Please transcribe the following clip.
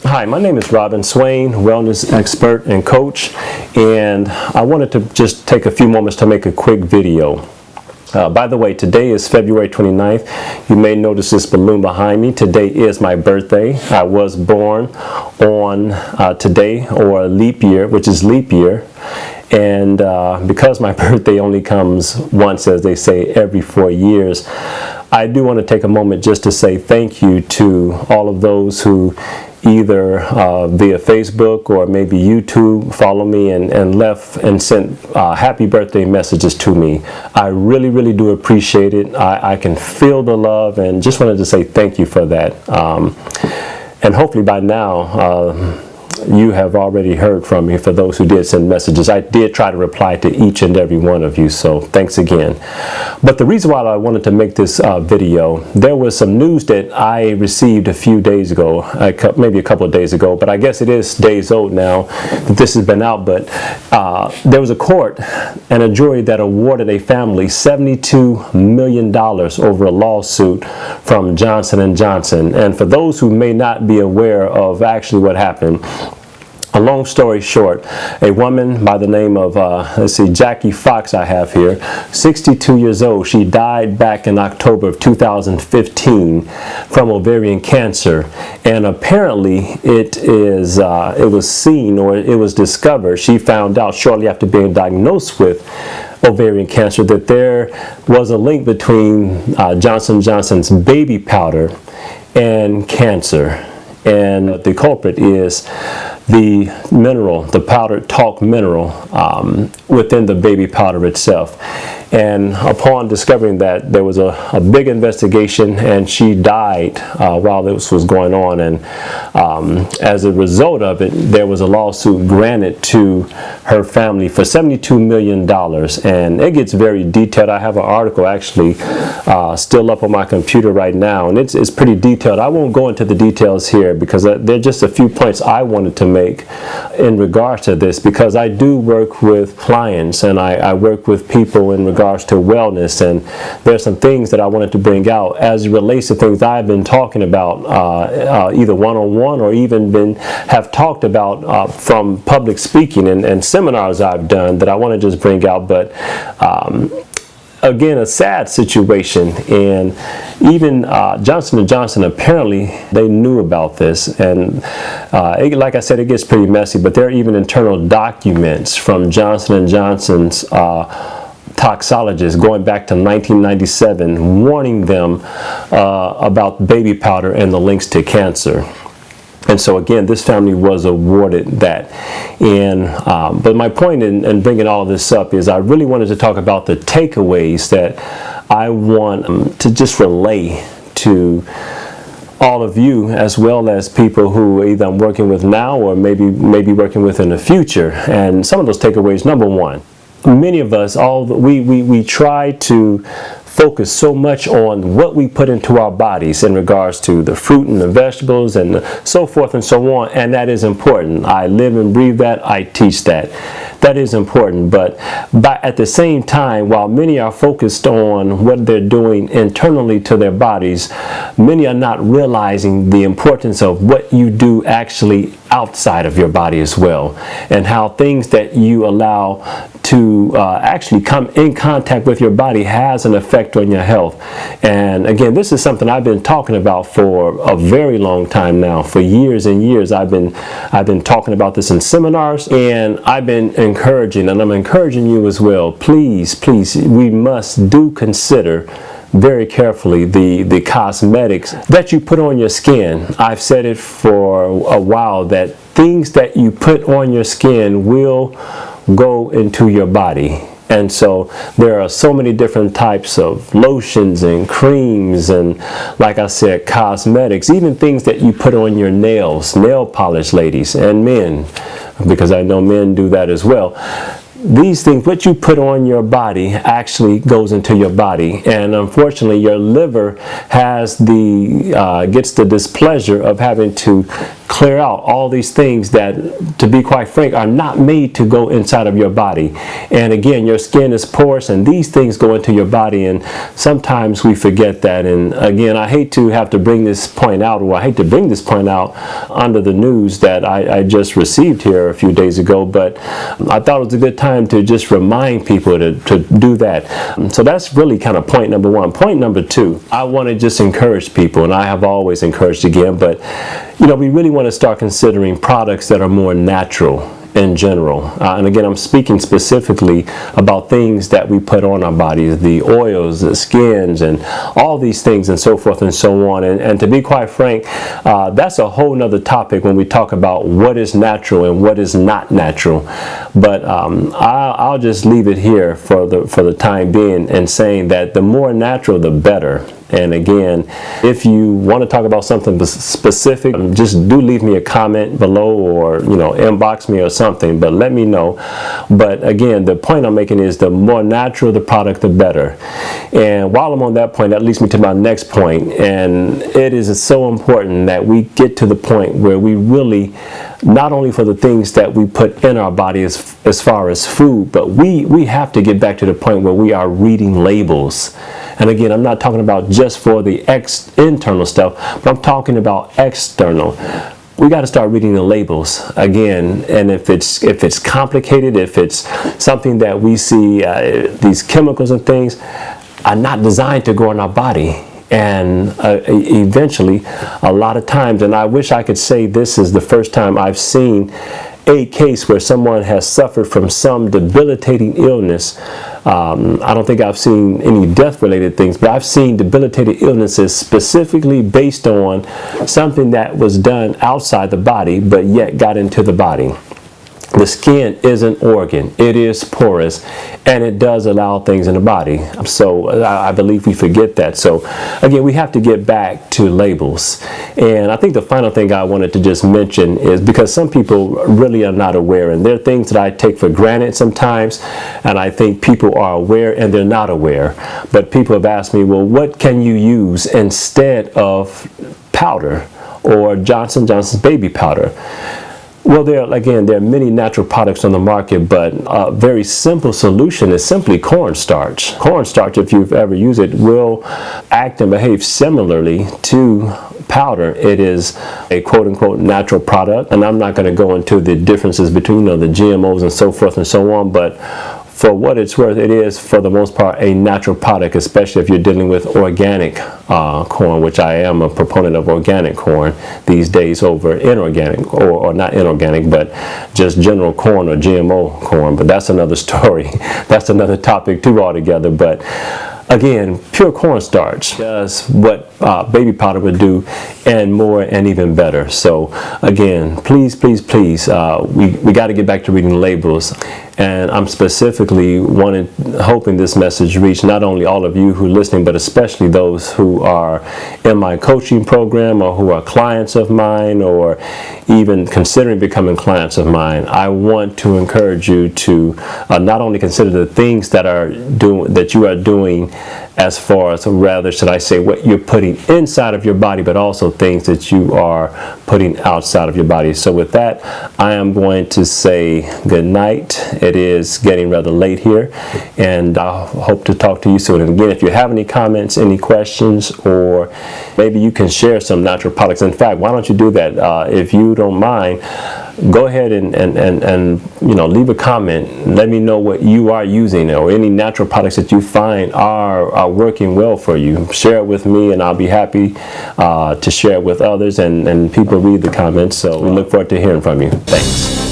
Hi, my name is Swain, wellness expert and coach, and I wanted to just take a few moments to make a quick video. By the way, today is February 29th. You may notice this balloon behind me. Today is my birthday. I was born on today, or leap year, which is leap year. And because my birthday only comes once, as they say, every 4 years, I do want to take a moment just to say thank you to all of those who either via Facebook or maybe YouTube follow me and left and sent happy birthday messages to me. I really do appreciate it. I can feel the love, and just wanted to say thank you for that. And hopefully by now you have already heard from me. For those who did send messages, I did try to reply to each and every one of you, so thanks again. But the reason why I wanted to make this video, there was some news that I received a few days ago, maybe a couple of days ago, but I guess it is days old now that this has been out. But there was a court and a jury that awarded a family $72 million over a lawsuit from Johnson & Johnson. And for those who may not be aware of actually what happened, a long story short, a woman by the name of, Jackie Fox I have here, 62 years old. She died back in October of 2015 from ovarian cancer. And apparently it was seen, or it was discovered, she found out shortly after being diagnosed with ovarian cancer, that there was a link between Johnson & Johnson's baby powder and cancer. And the culprit is the mineral, the powdered talc mineral within the baby powder itself. And upon discovering that, there was a big investigation, and she died while this was going on. And as a result of it, there was a lawsuit granted to her family for $72 million. And it gets very detailed. I have an article actually still up on my computer right now, and it's pretty detailed. I won't go into the details here because there are just a few points I wanted to make in regards to this, because I do work with clients and I work with people in regards to wellness, and there's some things that I wanted to bring out as it relates to things I've been talking about either one-on-one or even have talked about from public speaking and seminars I've done that I want to just bring out. But again, a sad situation, and even Johnson & Johnson, apparently they knew about this, and like I said, it gets pretty messy, but there are even internal documents from Johnson & Johnson's toxologist going back to 1997 warning them about baby powder and the links to cancer. And so again, this family was awarded that. And but my point in bringing all of this up is I really wanted to talk about the takeaways that I want to just relay to all of you, as well as people who either I'm working with now or maybe working with in the future. And some of those takeaways: number one, many of us, we try to focus so much on what we put into our bodies in regards to the fruit and the vegetables and so forth and so on, and that is important. I live and breathe that. I teach that. That is important. But at the same time, while many are focused on what they're doing internally to their bodies, many are not realizing the importance of what you do actually outside of your body as well, and how things that you allow to actually come in contact with your body has an effect on your health. And again, this is something I've been talking about for a very long time now. For years and years, I've been talking about this in seminars, and I've been encouraging, and I'm encouraging you as well. Please, we must consider very carefully the cosmetics that you put on your skin. I've said it for a while that things that you put on your skin will go into your body. And so there are so many different types of lotions and creams and, like I said, cosmetics, even things that you put on your nails, nail polish, ladies and men. because I know men do that as well. These things, what you put on your body actually goes into your body, and unfortunately your liver has gets the displeasure of having to clear out all these things that, to be quite frank, are not made to go inside of your body. And again, your skin is porous, and these things go into your body, and sometimes we forget that. And again, I hate to have to bring this point out, or I hate to bring this point out under the news that I just received here a few days ago, but I thought it was a good time to just remind people to do that. So that's really kind of point number one. Point number two, I want to just encourage people, and I have always encouraged again, but we really want to start considering products that are more natural in general. And again, I'm speaking specifically about things that we put on our bodies, the oils, the skins, and all these things and so forth and so on. And to be quite frank, that's a whole nother topic when we talk about what is natural and what is not natural. But I'll just leave it here for the time being, and saying that the more natural, the better. And again, if you want to talk about something specific, just do leave me a comment below, or inbox me or something, but let me know. But again, the point I'm making is the more natural the product, the better. And while I'm on that point, that leads me to my next point, and it is so important that we get to the point where we really, not only for the things that we put in our body as far as food, but we have to get back to the point where we are reading labels. And again, I'm not talking about just for the internal stuff, but I'm talking about external. We got to start reading the labels again. And if it's complicated, if it's something that we see, these chemicals and things are not designed to go in our body. And eventually, a lot of times, and I wish I could say this is the first time I've seen a case where someone has suffered from some debilitating illness. I don't think I've seen any death-related things, but I've seen debilitating illnesses specifically based on something that was done outside the body, but yet got into the body. The skin is an organ. It is porous, and it does allow things in the body. So I believe we forget that. So again, we have to get back to labels. And I think the final thing I wanted to just mention is, because some people really are not aware, and there are things that I take for granted sometimes, and I think people are aware and they're not aware. But people have asked me, well, what can you use instead of powder or Johnson & Johnson's baby powder? Well, there are many natural products on the market, but a very simple solution is simply cornstarch. Cornstarch, if you've ever used it, will act and behave similarly to powder. It is a quote-unquote natural product, and I'm not going to go into the differences between the GMOs and so forth and so on, but for what it's worth, it is, for the most part, a natural product, especially if you're dealing with organic corn, which I am a proponent of organic corn these days over inorganic, or not inorganic, but just general corn or GMO corn. But that's another story. That's another topic too altogether. But again, pure cornstarch does what baby powder would do, and more, and even better. So again, please, we got to get back to reading labels. And I'm specifically hoping this message reach not only all of you who are listening, but especially those who are in my coaching program, or who are clients of mine, or even considering becoming clients of mine. I want to encourage you to not only consider the things that you are doing, as far as, or rather should I say, what you're putting inside of your body, but also things that you are putting outside of your body. So with that, I am going to say good night. It is getting rather late here, and I hope to talk to you soon. And again, if you have any comments, any questions, or maybe you can share some natural products. In fact, why don't you do that? If you don't mind, go ahead and leave a comment. Let me know what you are using, or any natural products that you find are working well for you. Share it with me, and I'll be happy to share it with others, and people read the comments. So we look forward to hearing from you. Thanks.